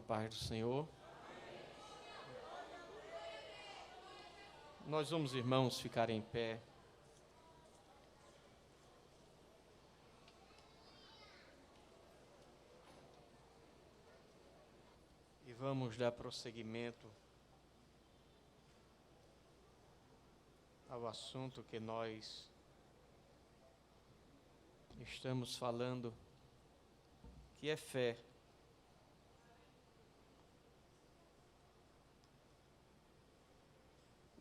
a paz do Senhor. Nós vamos, irmãos, ficar em pé. E vamos dar prosseguimento ao assunto que nós estamos falando, que é fé.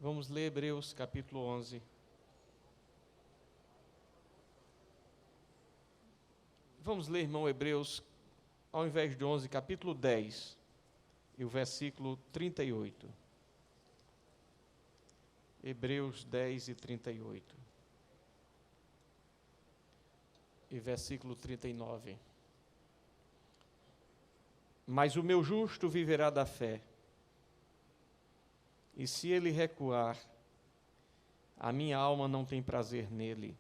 Vamos ler Hebreus capítulo 11. Vamos ler, irmão, Hebreus, ao invés de 11, capítulo 10, e o versículo 38. Hebreus 10 e 38. E versículo 39. Mas o meu justo viverá da fé, e se ele recuar, a minha alma não tem prazer nele.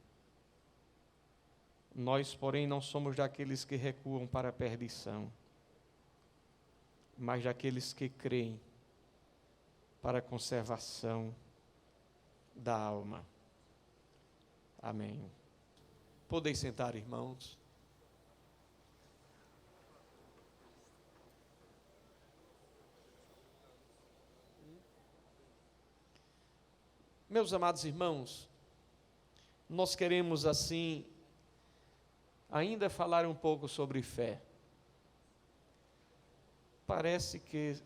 Nós, porém, não somos daqueles que recuam para a perdição, mas daqueles que creem para a conservação da alma. Amém. Podeis sentar, irmãos. Meus amados irmãos, nós queremos assim ainda falar um pouco sobre fé. Parece que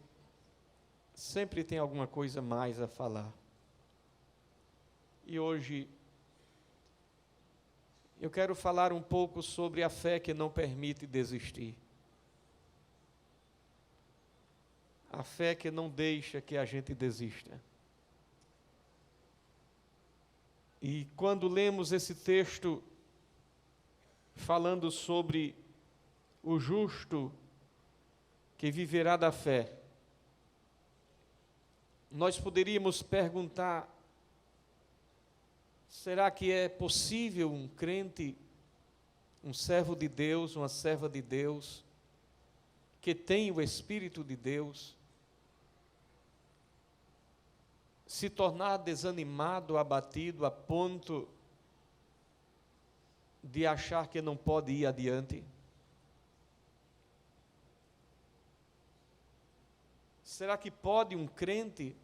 sempre tem alguma coisa mais a falar. E hoje eu quero falar um pouco sobre a fé que não permite desistir. A fé que não deixa que a gente desista. E quando lemos esse texto falando sobre o justo que viverá da fé, nós poderíamos perguntar: será que é possível um crente, um servo de Deus, uma serva de Deus, que tem o Espírito de Deus, se tornar desanimado, abatido, a ponto de achar que não pode ir adiante? Será que pode um crente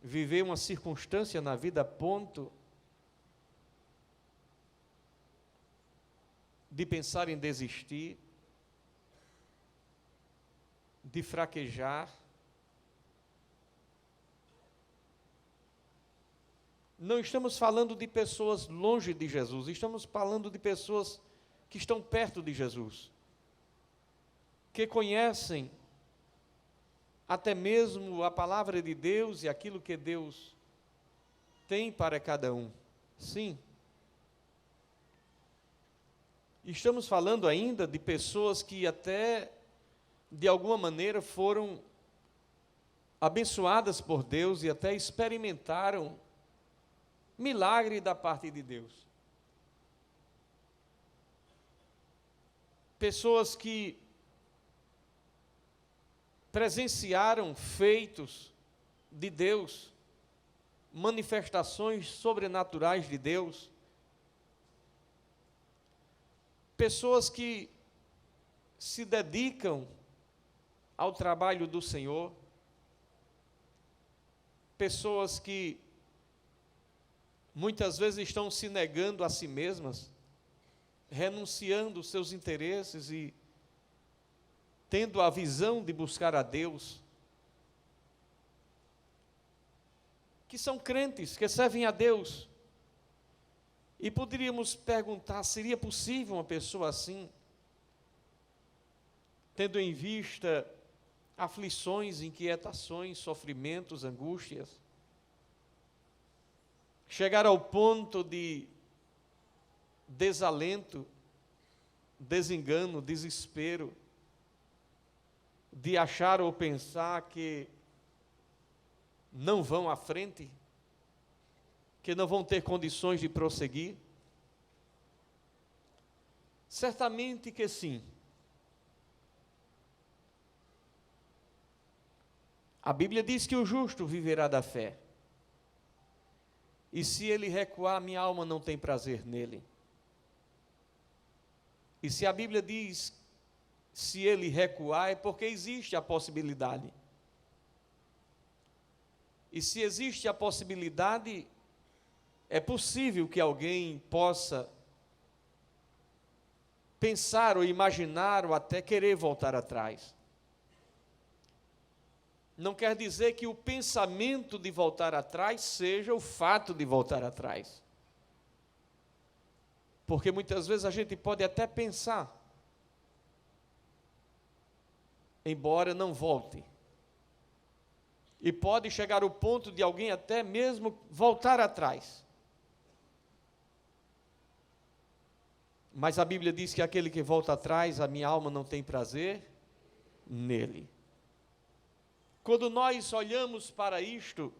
viver uma circunstância na vida a ponto de pensar em desistir, de fraquejar? Não estamos falando de pessoas longe de Jesus, estamos falando de pessoas que estão perto de Jesus, que conhecem até mesmo a palavra de Deus e aquilo que Deus tem para cada um. Sim. Estamos falando ainda de pessoas que até, de alguma maneira, foram abençoadas por Deus e até experimentaram milagre da parte de Deus. Pessoas que presenciaram feitos de Deus, manifestações sobrenaturais de Deus. Pessoas que se dedicam ao trabalho do Senhor. Pessoas que muitas vezes estão se negando a si mesmas, renunciando os seus interesses e tendo a visão de buscar a Deus, que são crentes, que servem a Deus. E poderíamos perguntar: seria possível uma pessoa assim, tendo em vista aflições, inquietações, sofrimentos, angústias, chegar ao ponto de desalento, desengano, desespero, de achar ou pensar que não vão à frente, que não vão ter condições de prosseguir? Certamente que sim. A Bíblia diz que o justo viverá da fé. E se ele recuar, minha alma não tem prazer nele. E se a Bíblia diz, se ele recuar, é porque existe a possibilidade. E se existe a possibilidade, é possível que alguém possa pensar ou imaginar ou até querer voltar atrás. Não quer dizer que o pensamento de voltar atrás seja o fato de voltar atrás. Porque muitas vezes a gente pode até pensar, embora não volte. E pode chegar ao ponto de alguém até mesmo voltar atrás. Mas a Bíblia diz que aquele que volta atrás, a minha alma não tem prazer nele. Quando nós olhamos para isto,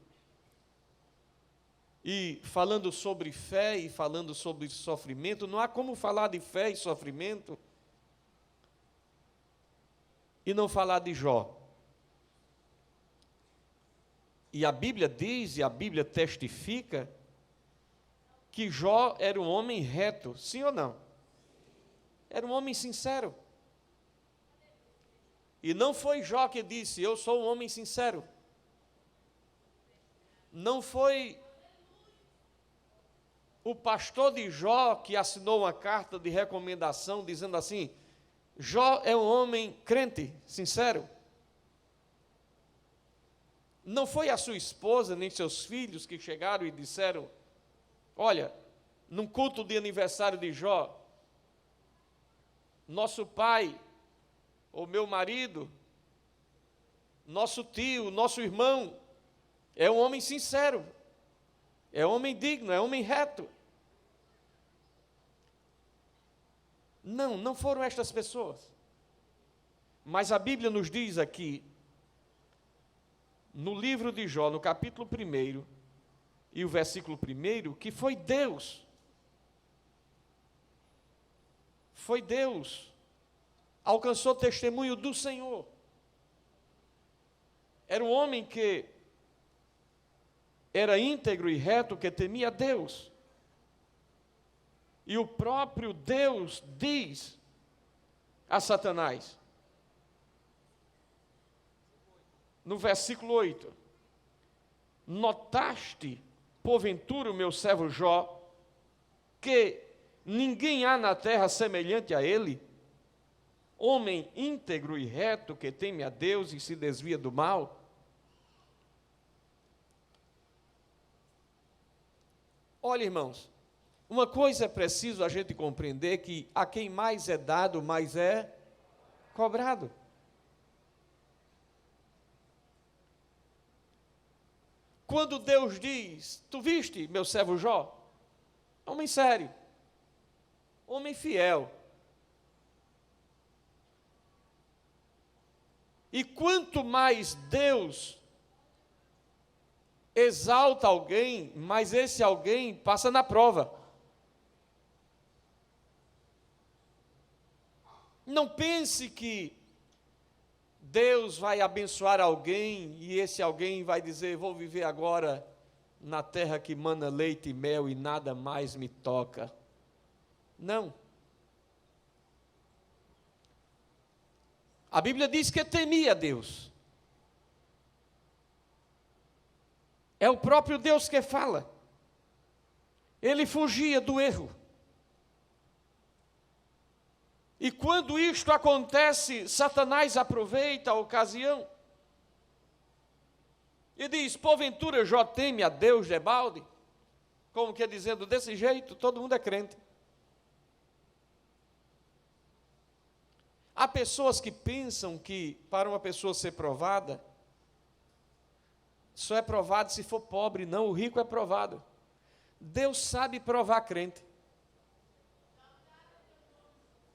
e falando sobre fé e falando sobre sofrimento, não há como falar de fé e sofrimento e não falar de Jó. E a Bíblia diz, e a Bíblia testifica, que Jó era um homem reto, sim ou não? Era um homem sincero. E não foi Jó que disse, eu sou um homem sincero. Não foi o pastor de Jó que assinou uma carta de recomendação dizendo assim, Jó é um homem crente, sincero. Não foi a sua esposa nem seus filhos que chegaram e disseram, olha, num culto de aniversário de Jó, nosso pai, ou meu marido, nosso tio, nosso irmão, é um homem sincero, é um homem digno, é um homem reto. Não foram estas pessoas. Mas a Bíblia nos diz aqui, no livro de Jó, no capítulo 1 e o versículo 1, que foi Deus. Foi Deus. Alcançou testemunho do Senhor. Era um homem que era íntegro e reto, que temia Deus. E o próprio Deus diz a Satanás, no versículo 8, notaste, porventura, o meu servo Jó, que ninguém há na terra semelhante a ele, homem íntegro e reto, que teme a Deus e se desvia do mal? Olha, irmãos, uma coisa é preciso a gente compreender, que a quem mais é dado, mais é cobrado. Quando Deus diz, tu viste meu servo Jó? Homem sério, homem fiel. E quanto mais Deus exalta alguém, mais esse alguém passa na prova. Não pense que Deus vai abençoar alguém e esse alguém vai dizer, vou viver agora na terra que mana leite e mel e nada mais me toca. Não. A Bíblia diz que temia Deus. É o próprio Deus que fala. Ele fugia do erro. E quando isto acontece, Satanás aproveita a ocasião e diz, porventura Jó teme a Deus debalde? Como que dizendo, desse jeito, todo mundo é crente. Há pessoas que pensam que para uma pessoa ser provada, só é provado se for pobre. Não, o rico é provado. Deus sabe provar crente.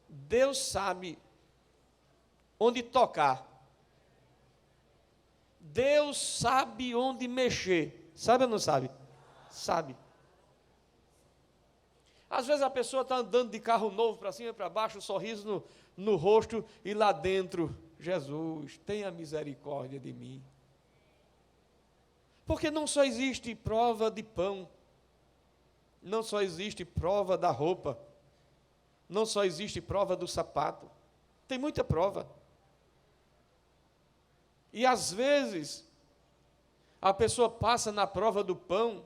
Deus sabe onde tocar. Deus sabe onde mexer. Sabe ou não sabe? Sabe. Às vezes a pessoa está andando de carro novo para cima e para baixo, um sorriso no rosto, e lá dentro, Jesus, tenha misericórdia de mim. Porque não só existe prova de pão, não só existe prova da roupa, não só existe prova do sapato, tem muita prova. E às vezes, a pessoa passa na prova do pão,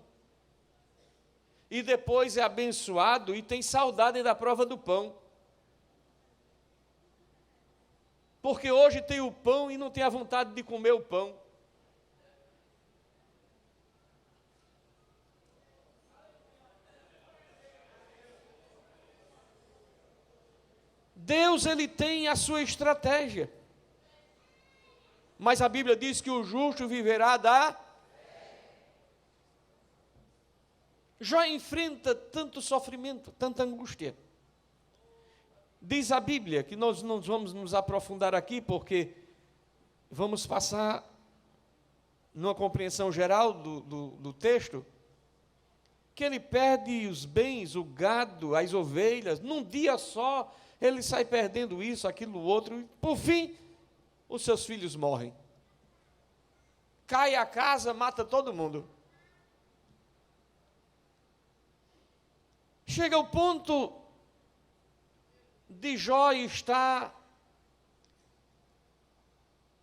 e depois é abençoado e tem saudade da prova do pão. Porque hoje tem o pão e não tem a vontade de comer o pão. Deus, ele tem a sua estratégia. Mas a Bíblia diz que o justo viverá da... Jó enfrenta tanto sofrimento, tanta angústia. Diz a Bíblia, que nós não vamos nos aprofundar aqui, porque vamos passar numa compreensão geral do texto, que ele perde os bens, o gado, as ovelhas, num dia só, ele sai perdendo isso, aquilo, outro, e por fim, os seus filhos morrem. Cai a casa, mata todo mundo. Chega ao ponto de Jó estar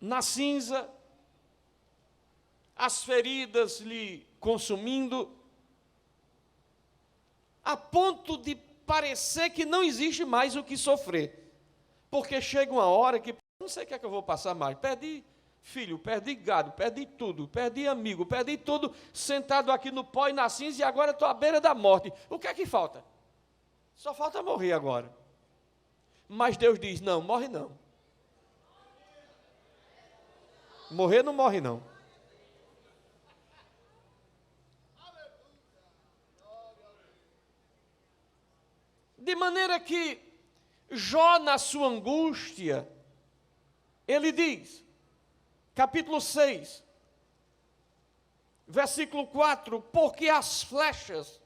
na cinza, as feridas lhe consumindo, a ponto de parecer que não existe mais o que sofrer, porque chega uma hora que não sei o que é que eu vou passar mais, perdi filho, perdi gado, perdi tudo, perdi amigo, perdi tudo, sentado aqui no pó e na cinza, e agora estou à beira da morte. O que é que falta? Só falta morrer agora. Mas Deus diz, não, morre não. Morrer não morre não. De maneira que Jó, na sua angústia, ele diz, capítulo 6, versículo 4, porque as flechas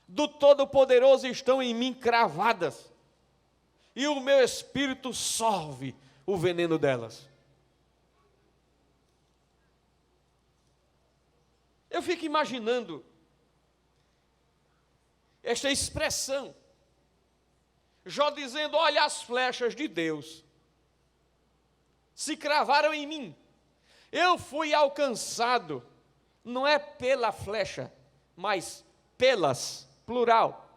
do Todo-Poderoso estão em mim cravadas, e o meu espírito sorve o veneno delas. Eu fico imaginando esta expressão, Jó dizendo, olha, as flechas de Deus se cravaram em mim, eu fui alcançado, não é pela flecha, mas pelas, plural,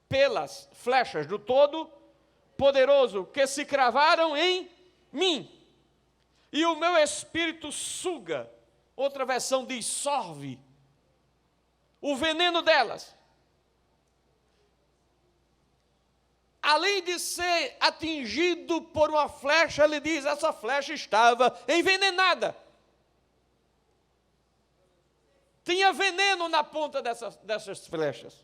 pelas flechas do Todo-Poderoso, que se cravaram em mim, e o meu espírito suga, outra versão diz sorve, o veneno delas. Além de ser atingido por uma flecha, ele diz, essa flecha estava envenenada. Tinha veneno na ponta dessas flechas.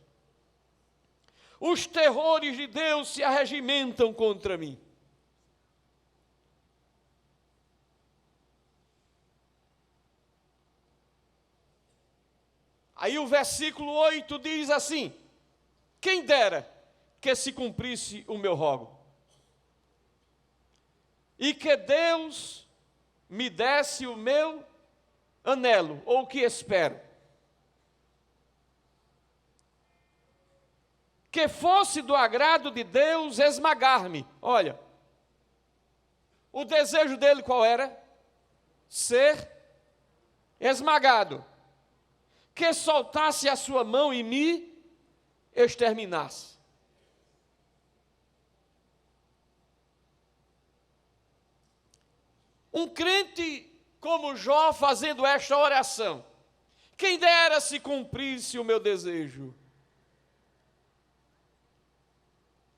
Os terrores de Deus se arregimentam contra mim. Aí o versículo 8 diz assim, quem dera que se cumprisse o meu rogo, e que Deus me desse o meu anelo, ou o que espero, que fosse do agrado de Deus esmagar-me. Olha, o desejo dele qual era? Ser esmagado, que soltasse a sua mão e me exterminasse. Um crente como Jó fazendo esta oração, quem dera se cumprisse o meu desejo,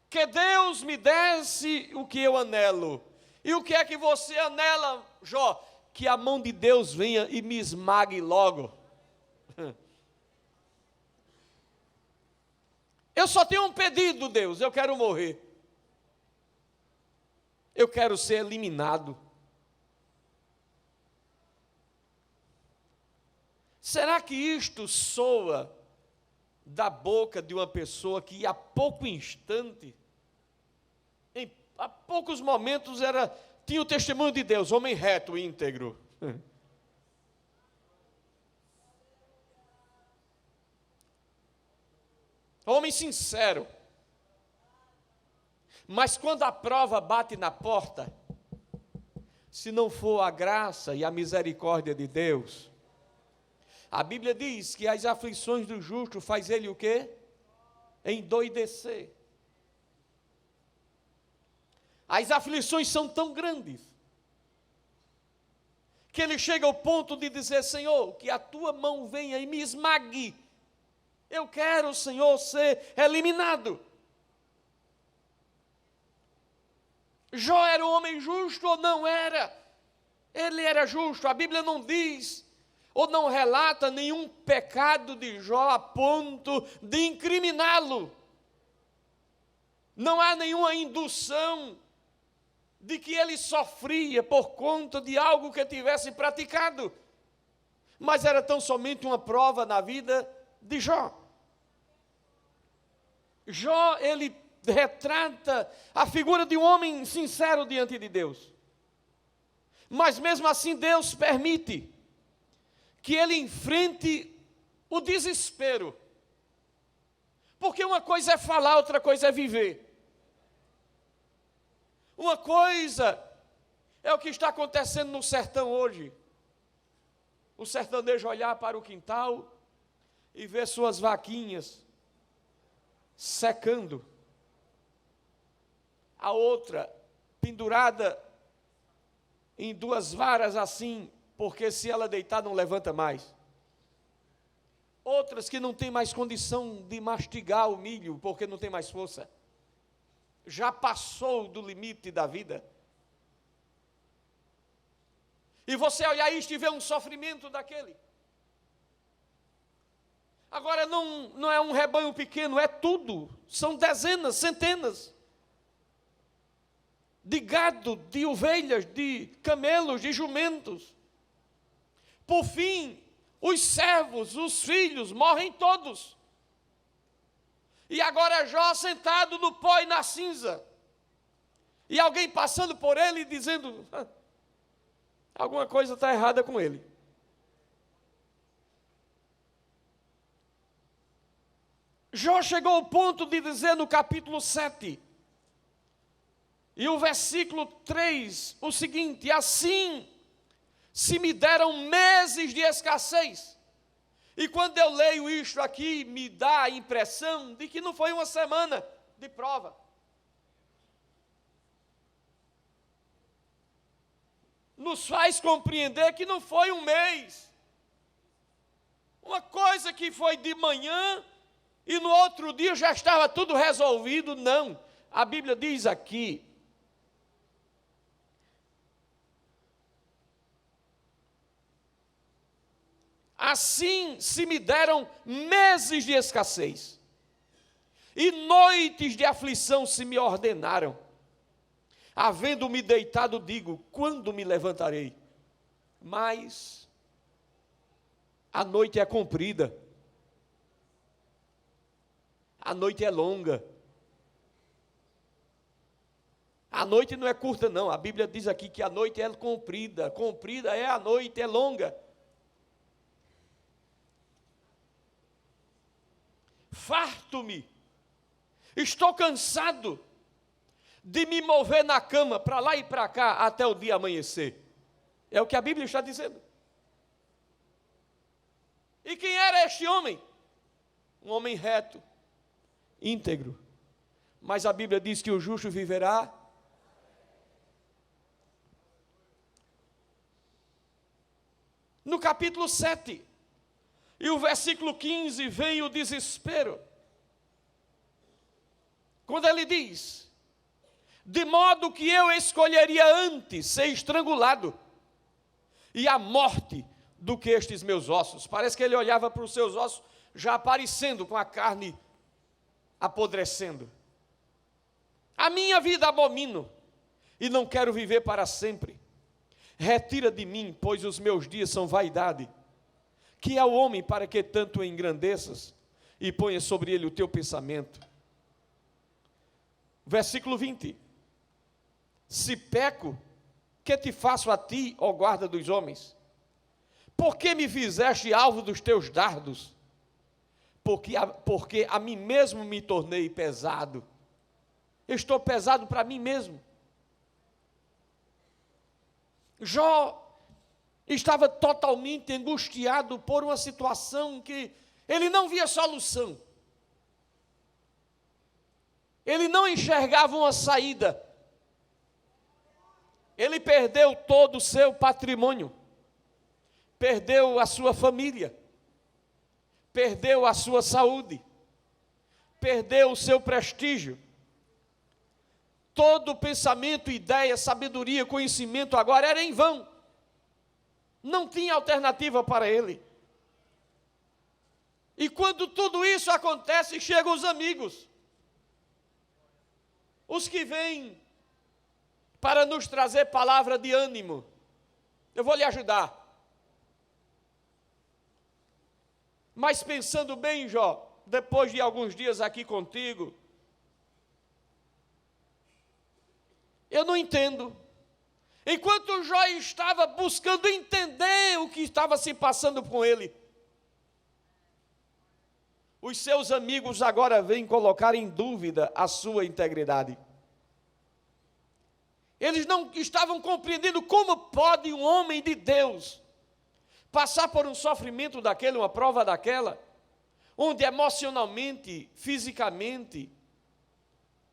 que Deus me desse o que eu anelo. E o que é que você anela, Jó? Que a mão de Deus venha e me esmague logo. Eu só tenho um pedido, Deus, eu quero morrer. Eu quero ser eliminado. Será que isto soa da boca de uma pessoa que há pouco instante, há poucos momentos tinha o testemunho de Deus, homem reto e íntegro? homem sincero. Mas quando a prova bate na porta, se não for a graça e a misericórdia de Deus, a Bíblia diz que as aflições do justo faz ele o quê? Endoidecer. As aflições são tão grandes, que ele chega ao ponto de dizer: Senhor, que a tua mão venha e me esmague. Eu quero, Senhor, ser eliminado. Jó era um homem justo ou não era? Ele era justo. A Bíblia não diz ou não relata nenhum pecado de Jó a ponto de incriminá-lo. Não há nenhuma indução de que ele sofria por conta de algo que tivesse praticado. Mas era tão somente uma prova na vida de Jó. Jó, ele retrata a figura de um homem sincero diante de Deus. Mas mesmo assim Deus permite que ele enfrente o desespero. Porque uma coisa é falar, outra coisa é viver. Uma coisa é o que está acontecendo no sertão hoje. O sertanejo olhar para o quintal e ver suas vaquinhas secando. A outra pendurada em duas varas assim, porque se ela deitar não levanta mais. Outras que não têm mais condição de mastigar o milho, porque não tem mais força. Já passou do limite da vida. E você olhar isto e ver um sofrimento daquele. Agora não é um rebanho pequeno, é tudo. São dezenas, centenas de gado, de ovelhas, de camelos, de jumentos. Por fim, os servos, os filhos, morrem todos. E agora Jó sentado no pó e na cinza. E alguém passando por ele e dizendo: alguma coisa está errada com ele. Jó chegou ao ponto de dizer no capítulo 7, e o versículo 3, o seguinte: assim se me deram meses de escassez. E quando eu leio isto aqui, me dá a impressão de que não foi uma semana de prova. Nos faz compreender que não foi um mês. Uma coisa que foi de manhã e no outro dia já estava tudo resolvido, não. A Bíblia diz aqui: assim se me deram meses de escassez, e noites de aflição se me ordenaram. Havendo-me deitado, digo: quando me levantarei? Mas a noite é comprida, a noite é longa. A noite não é curta, não. A Bíblia diz aqui que a noite é comprida. Comprida é a noite, é longa. Farto-me, estou cansado de me mover na cama, para lá e para cá, até o dia amanhecer. É o que a Bíblia está dizendo. E quem era este homem? Um homem reto, íntegro. Mas a Bíblia diz que o justo viverá. No capítulo 7, e o versículo 15, vem o desespero. Quando ele diz: de modo que eu escolheria antes ser estrangulado e a morte do que estes meus ossos. Parece que ele olhava para os seus ossos já aparecendo com a carne apodrecendo. A minha vida abomino e não quero viver para sempre. Retira de mim, pois os meus dias são vaidade. Que é o homem para que tanto o engrandeças e ponha sobre ele o teu pensamento. Versículo 20. Se peco, que te faço a ti, ó guarda dos homens? Por que me fizeste alvo dos teus dardos? porque a mim mesmo me tornei pesado. Eu estou pesado para mim mesmo. Jó estava totalmente angustiado por uma situação que ele não via solução. Ele não enxergava uma saída. Ele perdeu todo o seu patrimônio. Perdeu a sua família. Perdeu a sua saúde. Perdeu o seu prestígio. Todo pensamento, ideia, sabedoria, conhecimento agora era em vão. Não tinha alternativa para ele. E quando tudo isso acontece, chegam os amigos. Os que vêm para nos trazer palavra de ânimo. Eu vou lhe ajudar. Mas pensando bem, Jó, depois de alguns dias aqui contigo, eu não entendo. Enquanto Jó estava buscando entender o que estava se passando com ele, os seus amigos agora vêm colocar em dúvida a sua integridade. Eles não estavam compreendendo como pode um homem de Deus passar por um sofrimento daquele, uma prova daquela, onde emocionalmente, fisicamente,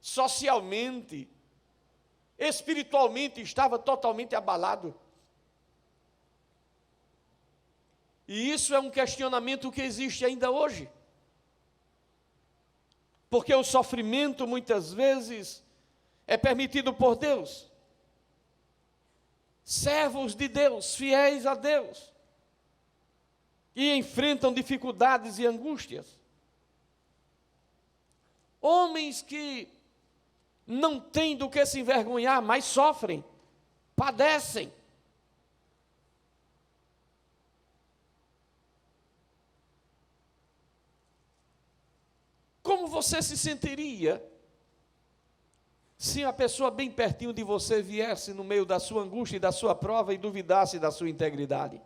socialmente, espiritualmente estava totalmente abalado. E isso é um questionamento que existe ainda hoje. Porque o sofrimento muitas vezes é permitido por Deus. Servos de Deus, fiéis a Deus, e enfrentam dificuldades e angústias. Homens que não têm do que se envergonhar, mas sofrem, padecem. Como você se sentiria se a pessoa bem pertinho de você viesse no meio da sua angústia e da sua prova e duvidasse da sua integridade?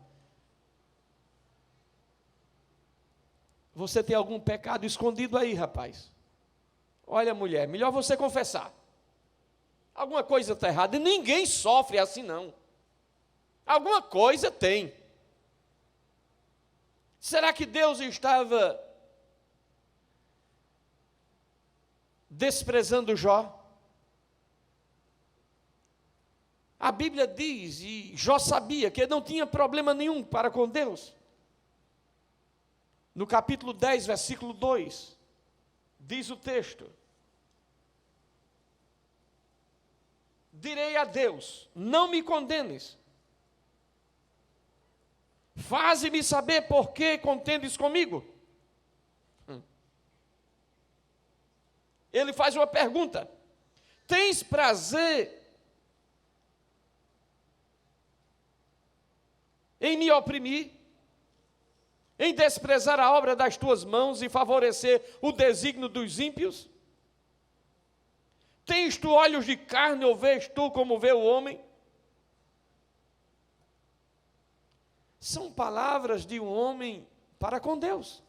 Você tem algum pecado escondido aí, rapaz? Olha, mulher, melhor você confessar. Alguma coisa está errada. E ninguém sofre assim, não. Alguma coisa tem. Será que Deus estava desprezando Jó? A Bíblia diz, e Jó sabia, que ele não tinha problema nenhum para com Deus. No capítulo 10, versículo 2, diz o texto: direi a Deus, não me condenes. Faze-me saber por que contendes comigo. Ele faz uma pergunta: tens prazer em me oprimir, em desprezar a obra das tuas mãos e favorecer o desígnio dos ímpios? Tens tu olhos de carne ou vês tu como vê o homem? São palavras de um homem para com Deus.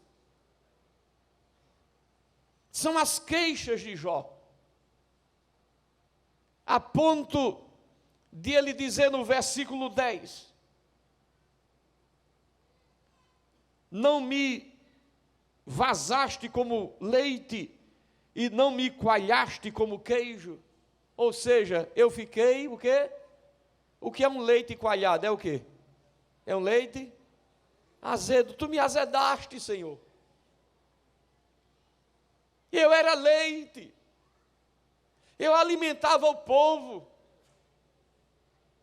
São as queixas de Jó. A ponto de ele dizer no versículo 10: não me vazaste como leite e não me coalhaste como queijo. Ou seja, eu fiquei o quê? O que é um leite coalhado? É o quê? É um leite azedo. Tu me azedaste, Senhor. Eu era leite. Eu alimentava o povo.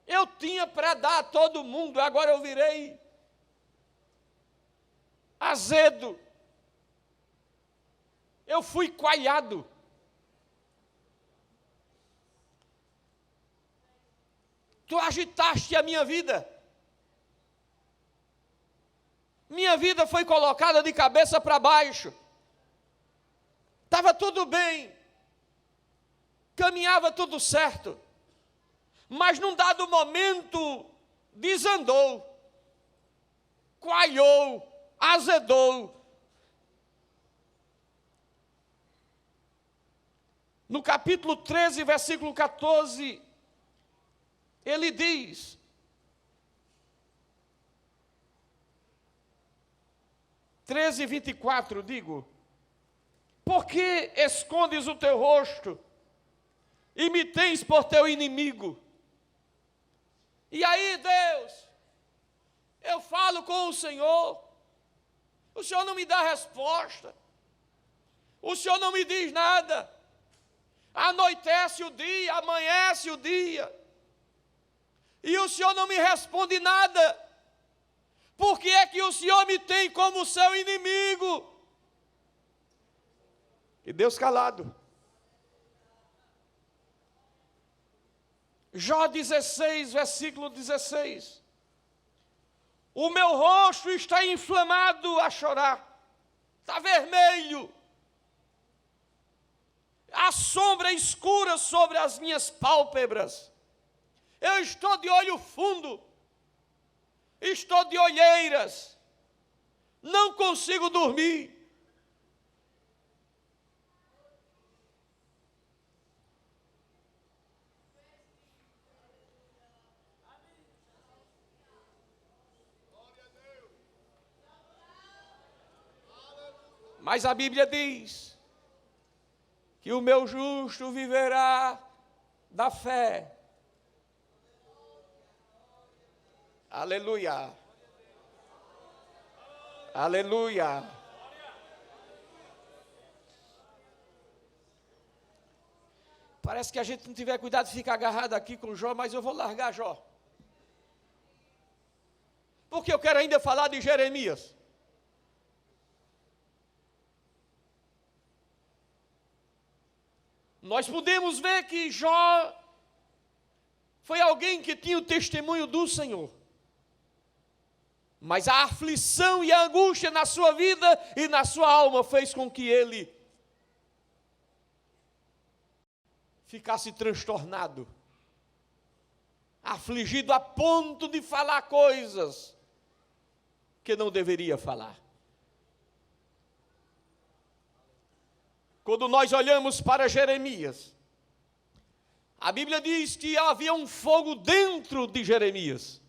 Eu tinha para dar a todo mundo. Agora eu virei azedo. Eu fui coalhado. Tu agitaste a minha vida. Minha vida foi colocada de cabeça para baixo. Estava tudo bem. Caminhava tudo certo. Mas num dado momento, desandou. Coalhou. Azedou. No capítulo 13, versículo 14, ele diz: Treze, 24, digo: por que escondes o teu rosto e me tens por teu inimigo? E aí, Deus, eu falo com o Senhor não me dá resposta, o Senhor não me diz nada, anoitece o dia, amanhece o dia, e o Senhor não me responde nada. Por que é que o Senhor me tem como seu inimigo? E Deus calado. Jó 16, versículo 16. O meu rosto está inflamado a chorar, está vermelho. A sombra escura sobre as minhas pálpebras. Eu estou de olho fundo, estou de olheiras, não consigo dormir. Mas a Bíblia diz que o meu justo viverá da fé. Aleluia. Aleluia. Parece que a gente não tiver cuidado de ficar agarrado aqui com Jó, mas eu vou largar Jó. Porque eu quero ainda falar de Jeremias. Nós podemos ver que Jó foi alguém que tinha o testemunho do Senhor. Mas a aflição e a angústia na sua vida e na sua alma fez com que ele ficasse transtornado, afligido a ponto de falar coisas que não deveria falar. Quando nós olhamos para Jeremias, a Bíblia diz que havia um fogo dentro de Jeremias.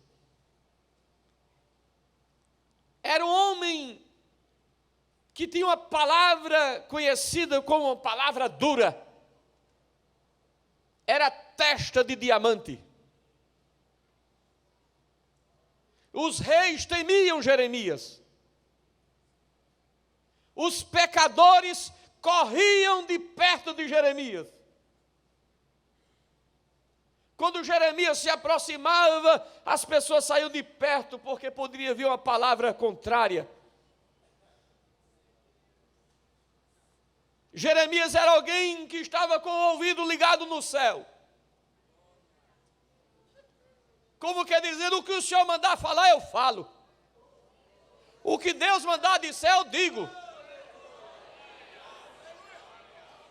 Era um homem que tinha uma palavra conhecida como uma palavra dura. Era testa de diamante. Os reis temiam Jeremias. Os pecadores corriam de perto de Jeremias. Quando Jeremias se aproximava, as pessoas saíam de perto, porque poderia vir uma palavra contrária. Jeremias era alguém que estava com o ouvido ligado no céu. Como quer dizer, o que o Senhor mandar falar, eu falo. O que Deus mandar disser, eu digo.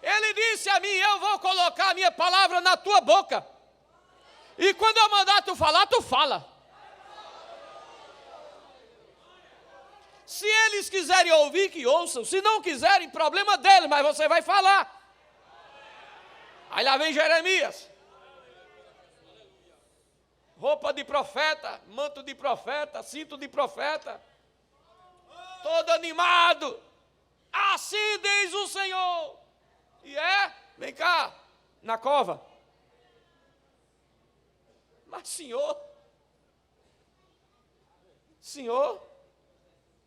Ele disse a mim: eu vou colocar a minha palavra na tua boca. E quando eu mandar tu falar, tu fala. Se eles quiserem ouvir, que ouçam. Se não quiserem, problema deles, mas você vai falar. Aí lá vem Jeremias. Roupa de profeta, manto de profeta, cinto de profeta. Todo animado. Assim diz o Senhor. E vem cá, na cova. Mas Senhor,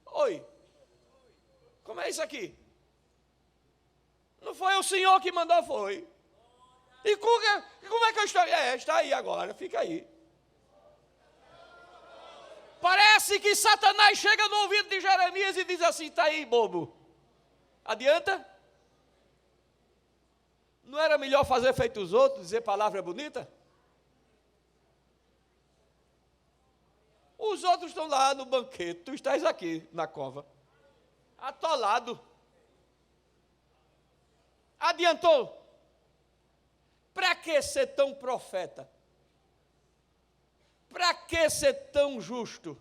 oi, como é isso aqui? Não foi o Senhor que mandou, foi. E como é que eu estou? Está aí agora, fica aí. Parece que Satanás chega no ouvido de Jeremias e diz assim: está aí, bobo. Adianta? Não era melhor fazer feito os outros, dizer palavra bonita? Os outros estão lá no banquete, tu estás aqui na cova, atolado. Adiantou? Para que ser tão profeta? Para que ser tão justo?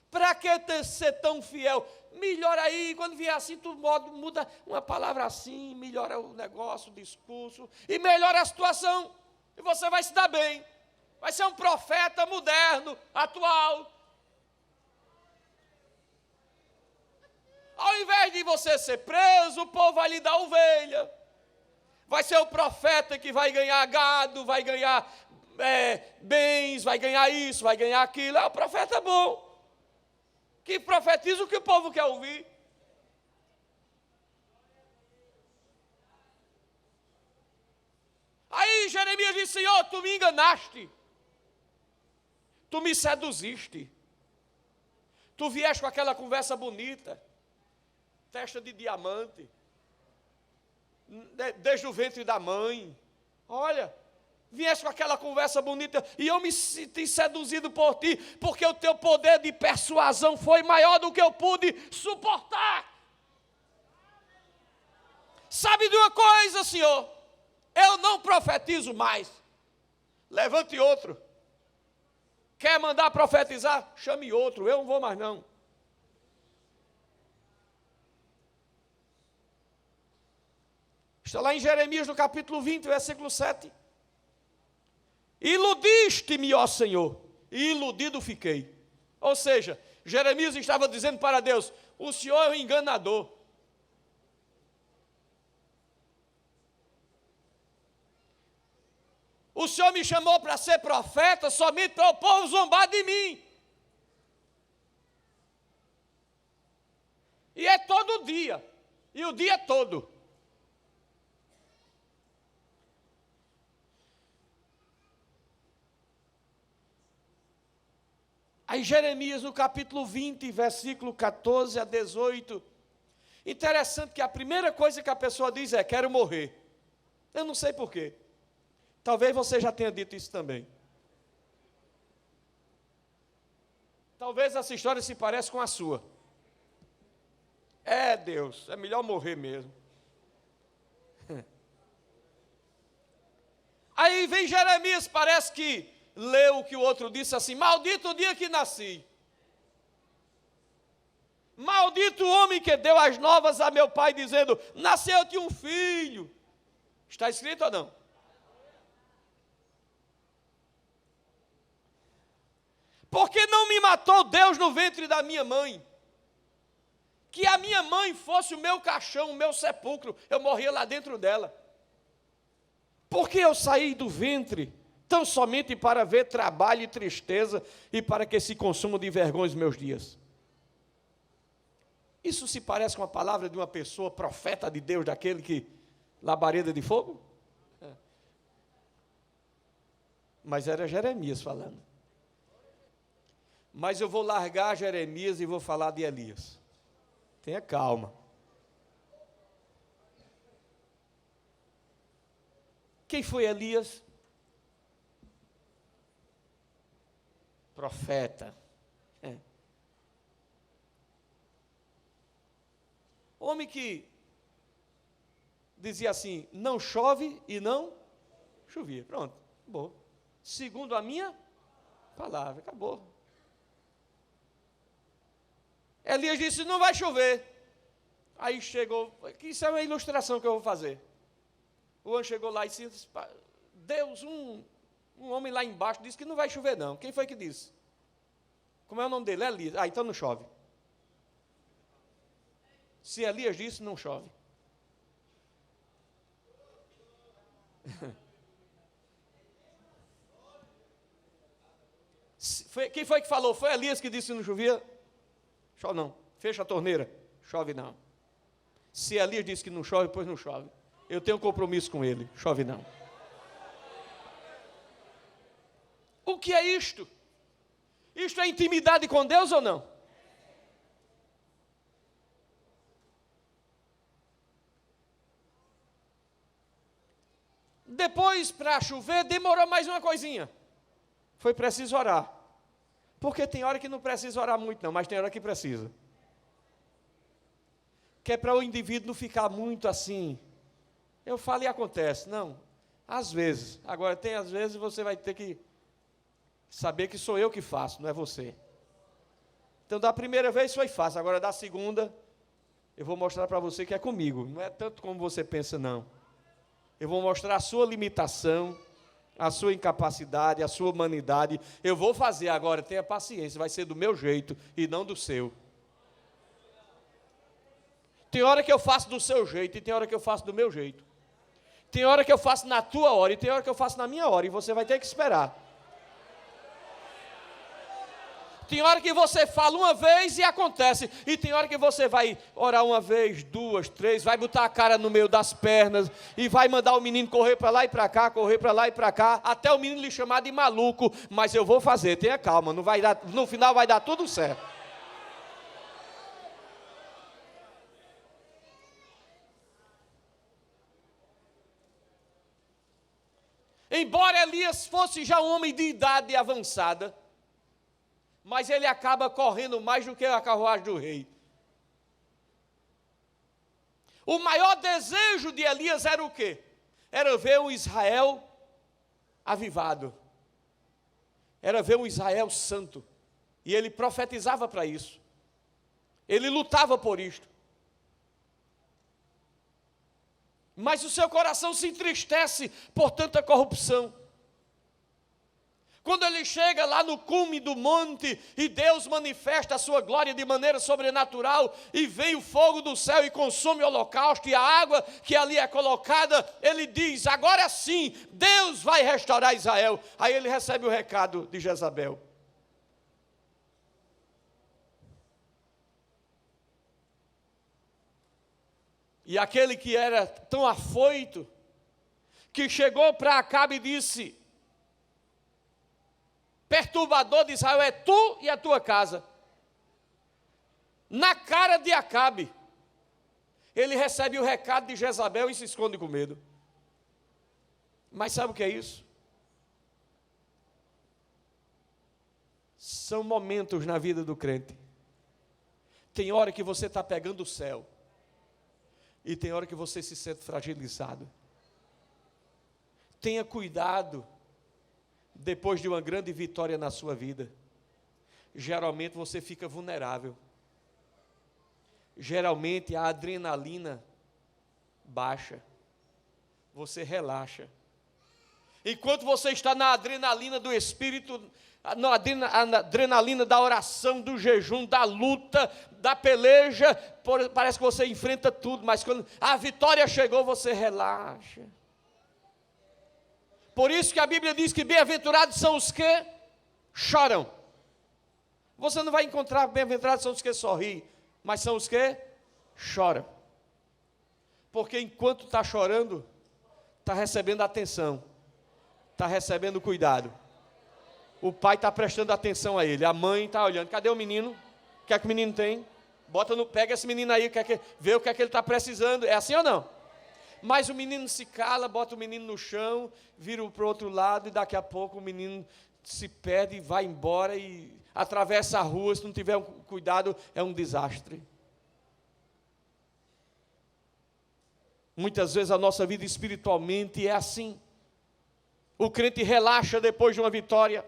Para que ser tão fiel? Melhora aí, quando vier assim, tu muda uma palavra assim, melhora o negócio, o discurso, e melhora a situação, e você vai se dar bem. Vai ser um profeta moderno, atual. Ao invés de você ser preso, o povo vai lhe dar ovelha. Vai ser o profeta que vai ganhar gado, vai ganhar bens, vai ganhar isso, vai ganhar aquilo. É o profeta bom, que profetiza o que o povo quer ouvir. Aí Jeremias disse: Senhor, tu me enganaste, tu me seduziste, tu vieste com aquela conversa bonita, testa de diamante, desde o ventre da mãe, olha, vieste com aquela conversa bonita, e eu me senti seduzido por ti, porque o teu poder de persuasão foi maior do que eu pude suportar. Sabe de uma coisa, Senhor? Eu não profetizo mais. Levante outro. Quer mandar profetizar? Chame outro, eu não vou mais não. Está lá em Jeremias, no capítulo 20, versículo 7. Iludiste-me, ó Senhor, e iludido fiquei. Ou seja, Jeremias estava dizendo para Deus: o Senhor é um enganador. O Senhor me chamou para ser profeta somente para o povo zombar de mim. E é todo dia, e o dia todo. Aí Jeremias, no capítulo 20, versículo 14 a 18, interessante que a primeira coisa que a pessoa diz é: quero morrer. Eu não sei porquê. Talvez você já tenha dito isso também. Talvez essa história se pareça com a sua. É, Deus, é melhor morrer mesmo. Aí vem Jeremias, parece que leu o que o outro disse assim: maldito o dia que nasci. Maldito o homem que deu as novas a meu pai, dizendo: nasceu-te um filho. Está escrito ou não? Por que não me matou Deus no ventre da minha mãe? Que a minha mãe fosse o meu caixão, o meu sepulcro, eu morria lá dentro dela. Por que eu saí do ventre tão somente para ver trabalho e tristeza e para que se consumam de vergonha os meus dias? Isso se parece com a palavra de uma pessoa, profeta de Deus, daquele que labareda de fogo? É. Mas era Jeremias falando. Mas eu vou largar Jeremias e vou falar de Elias. Tenha calma. Quem foi Elias? Profeta. Homem que dizia assim: não chove e não chovia. Pronto, acabou. Segundo a minha palavra, acabou. Elias disse: não vai chover. Aí chegou, isso é uma ilustração que eu vou fazer. O anjo chegou lá e disse: Deus, um homem lá embaixo disse que não vai chover não. Quem foi que disse? Como é o nome dele? Elias. Ah, então não chove. Se Elias disse, não chove. Quem foi que falou? Foi Elias que disse que não chovia? Chove não. Fecha a torneira. Chove não. Se Elias disse que não chove, pois não chove. Eu tenho um compromisso com ele. Chove não. O que é isto? Isto é intimidade com Deus ou não? Depois, para chover, demorou mais uma coisinha. Foi preciso orar. Porque tem hora que não precisa orar muito não, mas tem hora que precisa. Que é para o indivíduo não ficar muito assim. Eu falo e acontece. Não, às vezes. Agora, tem às vezes você vai ter que saber que sou eu que faço, não é você. Então, da primeira vez foi fácil, agora da segunda, eu vou mostrar para você que é comigo. Não é tanto como você pensa, não. Eu vou mostrar a sua limitação, a sua incapacidade, a sua humanidade. Eu vou fazer agora, tenha paciência, vai ser do meu jeito e não do seu. Tem hora que eu faço do seu jeito e tem hora que eu faço do meu jeito. Tem hora que eu faço na tua hora e tem hora que eu faço na minha hora, e você vai ter que esperar. Tem hora que você fala uma vez e acontece, e tem hora que você vai orar uma vez, duas, três, vai botar a cara no meio das pernas, e vai mandar o menino correr para lá e para cá, correr para lá e para cá, até o menino lhe chamar de maluco, mas eu vou fazer, tenha calma, não vai dar, no final vai dar tudo certo. Embora Elias fosse já um homem de idade avançada, mas ele acaba correndo mais do que a carruagem do rei. O maior desejo de Elias era o quê? Era ver um Israel avivado. Era ver um Israel santo. E ele profetizava para isso. Ele lutava por isto. Mas o seu coração se entristece por tanta corrupção. Quando ele chega lá no cume do monte e Deus manifesta a sua glória de maneira sobrenatural e vem o fogo do céu e consome o holocausto e a água que ali é colocada, ele diz, agora sim, Deus vai restaurar Israel. Aí ele recebe o recado de Jezabel. E aquele que era tão afoito, que chegou para Acabe e disse, perturbador de Israel é tu e a tua casa. Na cara de Acabe, ele recebe o recado de Jezabel e se esconde com medo. Mas sabe o que é isso? São momentos na vida do crente. Tem hora que você está pegando o céu, e tem hora que você se sente fragilizado. Tenha cuidado. Depois de uma grande vitória na sua vida, geralmente você fica vulnerável. Geralmente a adrenalina baixa. Você relaxa. Enquanto você está na adrenalina do Espírito, na adrenalina da oração, do jejum, da luta, da peleja, parece que você enfrenta tudo, mas quando a vitória chegou, você relaxa. Por isso que a Bíblia diz que bem-aventurados são os que choram. Você não vai encontrar bem-aventurados são os que sorriem, mas são os que choram. Porque enquanto está chorando, está recebendo atenção, está recebendo cuidado. O pai está prestando atenção a ele, a mãe está olhando. Cadê o menino? O que é que o menino tem? Pega esse menino aí, vê o que é que ele está precisando. É assim ou não? Mas o menino se cala, bota o menino no chão, vira para o outro lado e daqui a pouco o menino se perde e vai embora e atravessa a rua. Se não tiver cuidado, é um desastre. Muitas vezes a nossa vida espiritualmente é assim. O crente relaxa depois de uma vitória.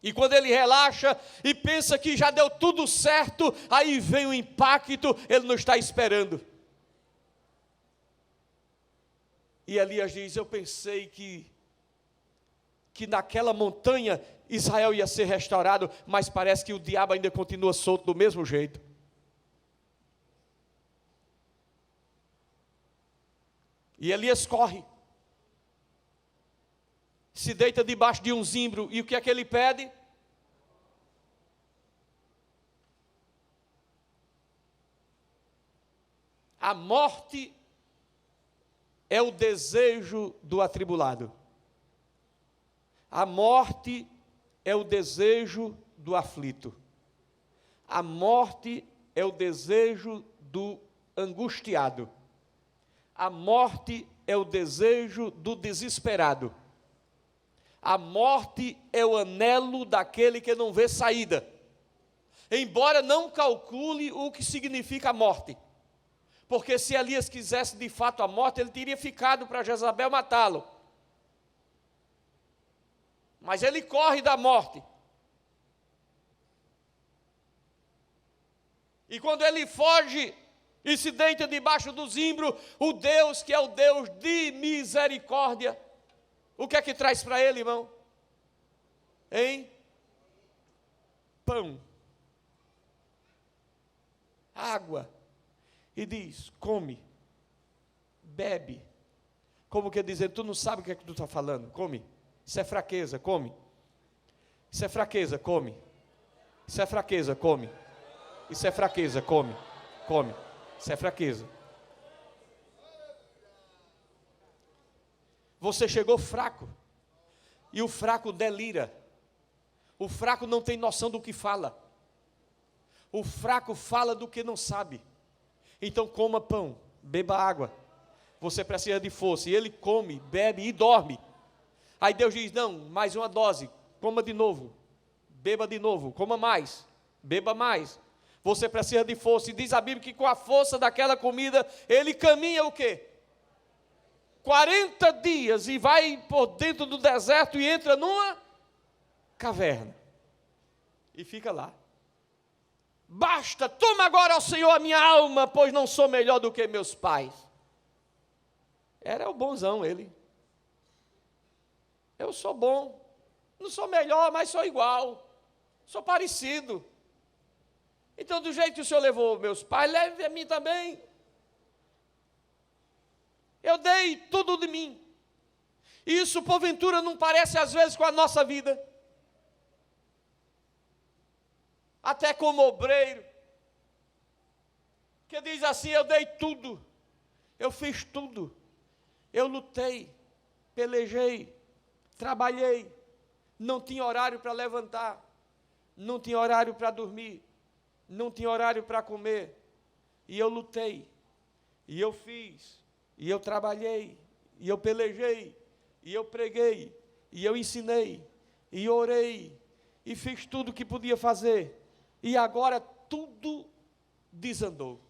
E quando ele relaxa e pensa que já deu tudo certo, aí vem o impacto, ele não está esperando. E Elias diz, eu pensei que naquela montanha Israel ia ser restaurado, mas parece que o diabo ainda continua solto do mesmo jeito. E Elias corre, se deita debaixo de um zimbro, e o que é que ele pede? A morte é o desejo do atribulado. A morte é o desejo do aflito. A morte é o desejo do angustiado. A morte é o desejo do desesperado. A morte é o anelo daquele que não vê saída, embora não calcule o que significa a morte. Porque se Elias quisesse de fato a morte, ele teria ficado para Jezabel matá-lo. Mas ele corre da morte. E quando ele foge e se deita debaixo do zimbro, o Deus que é o Deus de misericórdia, o que é que traz para ele, irmão? Hein? Pão, água, e diz: come, bebe. Como que dizendo, tu não sabe o que é que tu está falando, come. Isso é fraqueza, come. Isso é fraqueza, come. Isso é fraqueza, come. Isso é fraqueza, come. Come. Isso é fraqueza. Você chegou fraco. E o fraco delira. O fraco não tem noção do que fala. O fraco fala do que não sabe. Então coma pão, beba água. Você precisa de força. E ele come, bebe e dorme. Aí Deus diz: não, mais uma dose. Coma de novo. Beba de novo. Coma mais. Beba mais. Você precisa de força. E diz a Bíblia que com a força daquela comida, ele caminha o quê? 40 dias e vai por dentro do deserto e entra numa caverna. E fica lá. Basta, toma agora, ó Senhor, a minha alma, pois não sou melhor do que meus pais. Era o bonzão ele. Eu sou bom. Não sou melhor, mas sou igual. Sou parecido. Então, do jeito que o Senhor levou meus pais, leve a mim também. Eu dei tudo de mim. Isso, porventura, não parece às vezes com a nossa vida? Até como obreiro, que diz assim: eu dei tudo, eu fiz tudo, eu lutei, pelejei, trabalhei, não tinha horário para levantar, não tinha horário para dormir, não tinha horário para comer, e eu lutei, e eu fiz, e eu trabalhei, e eu pelejei, e eu preguei, e eu ensinei, e orei, e fiz tudo o que podia fazer, e agora tudo desandou.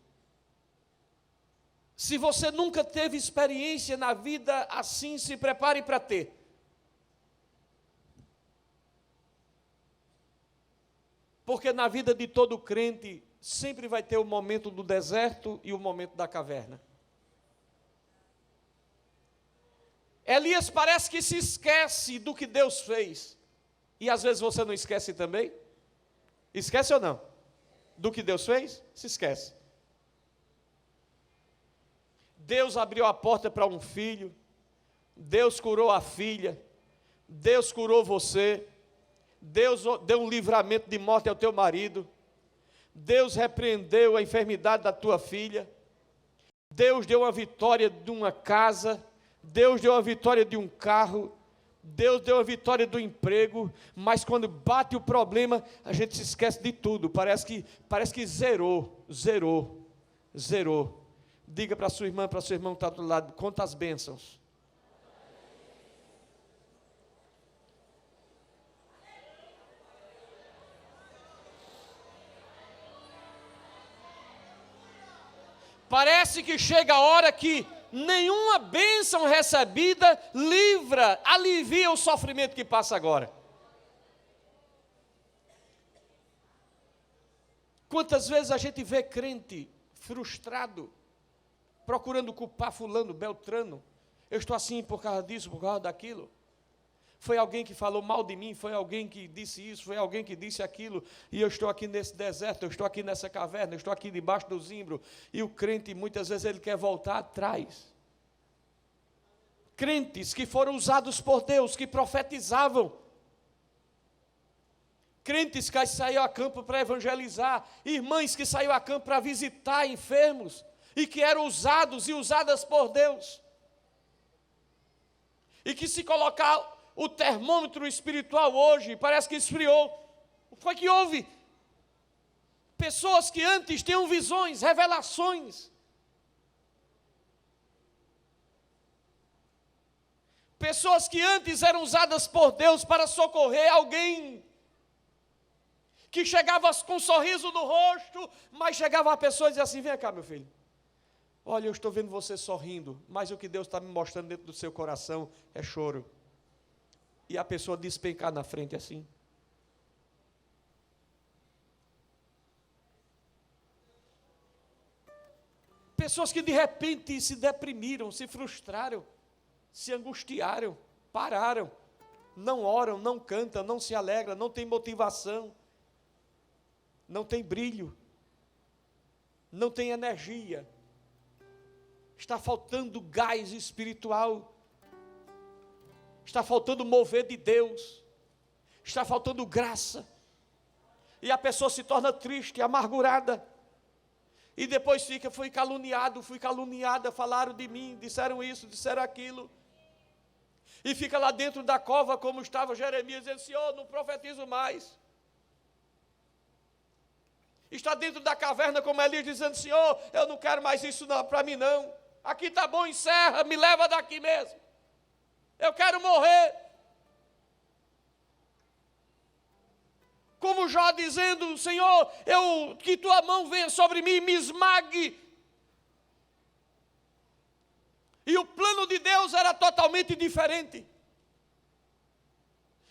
Se você nunca teve experiência na vida assim, se prepare para ter. Porque na vida de todo crente, sempre vai ter o momento do deserto e o momento da caverna. Elias parece que se esquece do que Deus fez. E às vezes você não esquece também? Esquece ou não? Do que Deus fez? Se esquece. Deus abriu a porta para um filho. Deus curou a filha. Deus curou você. Deus deu um livramento de morte ao teu marido. Deus repreendeu a enfermidade da tua filha. Deus deu uma vitória de uma casa. Deus deu a vitória de um carro. Deus deu a vitória do emprego, mas quando bate o problema, a gente se esquece de tudo. Parece que zerou. Diga para sua irmã, para seu irmão que está do lado: quantas bênçãos. Parece que chega a hora que nenhuma bênção recebida alivia o sofrimento que passa agora. Quantas vezes a gente vê crente frustrado, procurando culpar fulano, beltrano. Eu estou assim por causa disso, por causa daquilo. Foi alguém que falou mal de mim, foi alguém que disse isso, foi alguém que disse aquilo, e eu estou aqui nesse deserto, eu estou aqui nessa caverna, eu estou aqui debaixo do zimbro, e o crente, muitas vezes, ele quer voltar atrás. Crentes que foram usados por Deus, que profetizavam, crentes que saíram a campo para evangelizar, irmãs que saíram a campo para visitar enfermos, e que eram usados e usadas por Deus, e que se colocar o termômetro espiritual hoje, parece que esfriou. O que foi que houve? Pessoas que antes tinham visões, revelações, pessoas que antes eram usadas por Deus para socorrer alguém, que chegava com um sorriso no rosto, mas chegava a pessoa e dizia assim: vem cá, meu filho, olha, eu estou vendo você sorrindo, mas o que Deus está me mostrando dentro do seu coração é choro. E a pessoa despencar na frente assim. Pessoas que de repente se deprimiram, se frustraram, se angustiaram, pararam, não oram, não cantam, não se alegram, não tem motivação, não tem brilho, não tem energia, está faltando gás espiritual, está faltando mover de Deus, está faltando graça, e a pessoa se torna triste, amargurada, e depois fui caluniada, falaram de mim, disseram isso, disseram aquilo, e fica lá dentro da cova, como estava Jeremias, dizendo: Senhor, não profetizo mais. Está dentro da caverna, como Elias, dizendo: Senhor, eu não quero mais isso para mim não, aqui está bom, encerra, me leva daqui mesmo, eu quero morrer. Como Jó dizendo: Senhor, que tua mão venha sobre mim e me esmague. E o plano de Deus era totalmente diferente.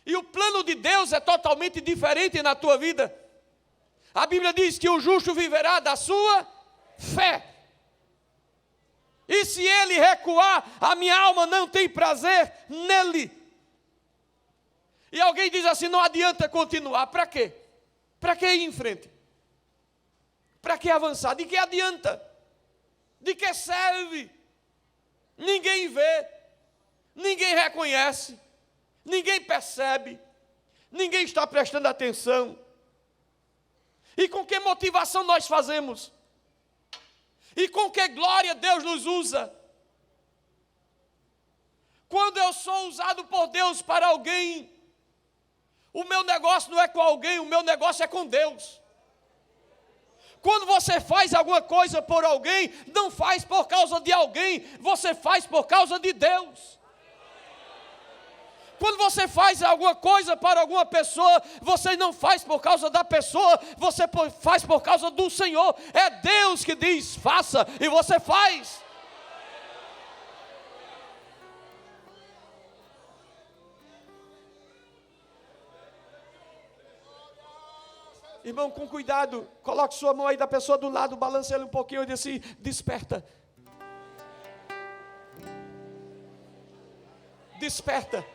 E o plano de Deus é totalmente diferente na tua vida. A Bíblia diz que o justo viverá da sua fé. E se ele recuar, a minha alma não tem prazer nele. E alguém diz assim: não adianta continuar. Para quê? Para que ir em frente? Para que avançar? De que adianta? De que serve? Ninguém vê, ninguém reconhece, ninguém percebe, ninguém está prestando atenção. E com que motivação nós fazemos? E com que glória Deus nos usa? Quando eu sou usado por Deus para alguém, o meu negócio não é com alguém, o meu negócio é com Deus. Quando você faz alguma coisa por alguém, não faz por causa de alguém, você faz por causa de Deus. Quando você faz alguma coisa para alguma pessoa, você não faz por causa da pessoa, você faz por causa do Senhor. É Deus que diz: faça, e você faz. Irmão, com cuidado, coloque sua mão aí da pessoa do lado, balance ele um pouquinho e diz assim: desperta. Desperta.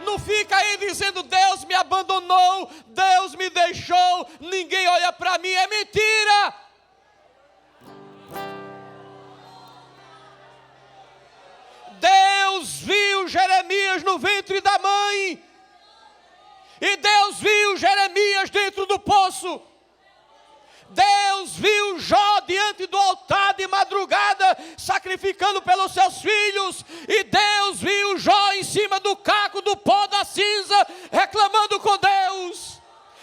Não fica aí dizendo: Deus me abandonou, Deus me deixou, ninguém olha para mim. É mentira. Deus viu Jeremias no ventre da mãe, e Deus viu Jeremias dentro do poço. Deus viu Jó diante do altar de madrugada, sacrificando pelos seus filhos, e Deus viu Jó em cima do caco do pó da cinza, reclamando com Deus.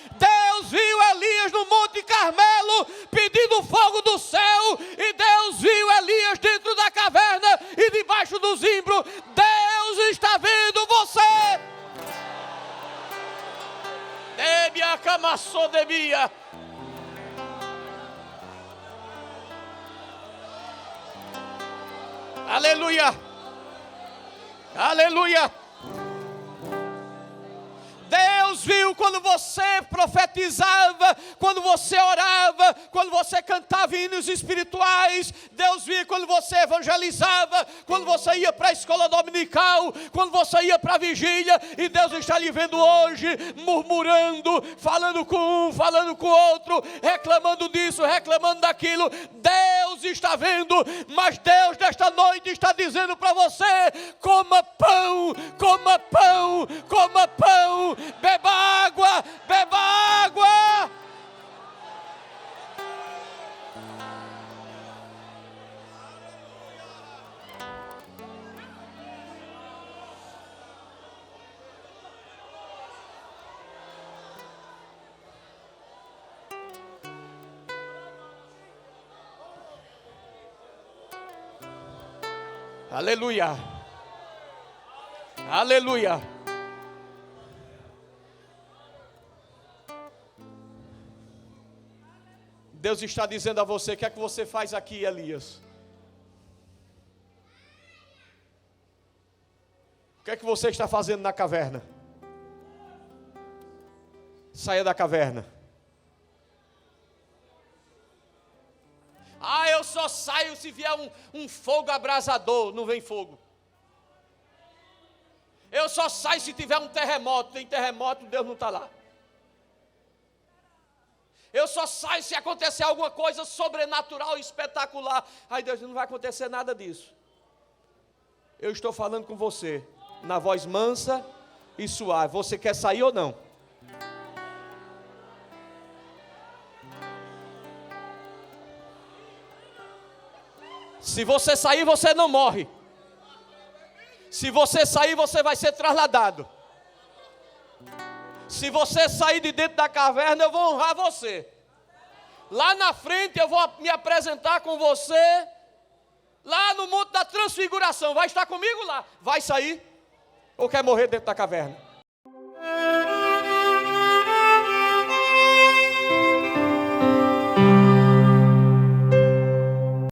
Deus viu Elias no Monte Carmelo, pedindo fogo do céu, e Deus viu Elias dentro da caverna e debaixo do zimbro. Deus está vendo você. Debia camaçou debia. Aleluia. Aleluia. Deus viu quando você profetizava, quando você orava, quando você cantava hinos espirituais. Deus viu quando você evangelizava, quando você ia para a escola dominical, quando você ia para a vigília. E Deus está lhe vendo hoje, murmurando, falando com um, falando com o outro, reclamando disso, reclamando daquilo. Deus está vendo, mas Deus nesta noite está dizendo para você: coma pão, coma pão, coma pão. Beba água, beba água. Aleluia. Aleluia. Deus está dizendo a você: o que é que você faz aqui, Elias? O que é que você está fazendo na caverna? Saia da caverna. Ah, eu só saio se vier um fogo abrasador. Não vem fogo. Eu só saio se tiver um terremoto. Tem terremoto, Deus não está lá. Eu só saio se acontecer alguma coisa sobrenatural, espetacular. Ai, Deus, não vai acontecer nada disso. Eu estou falando com você, na voz mansa e suave. Você quer sair ou não? Se você sair, você não morre. Se você sair, você vai ser trasladado. Se você sair de dentro da caverna, eu vou honrar você. Lá na frente eu vou me apresentar com você. Lá no Monte da Transfiguração. Vai estar comigo lá. Vai sair? Ou quer morrer dentro da caverna?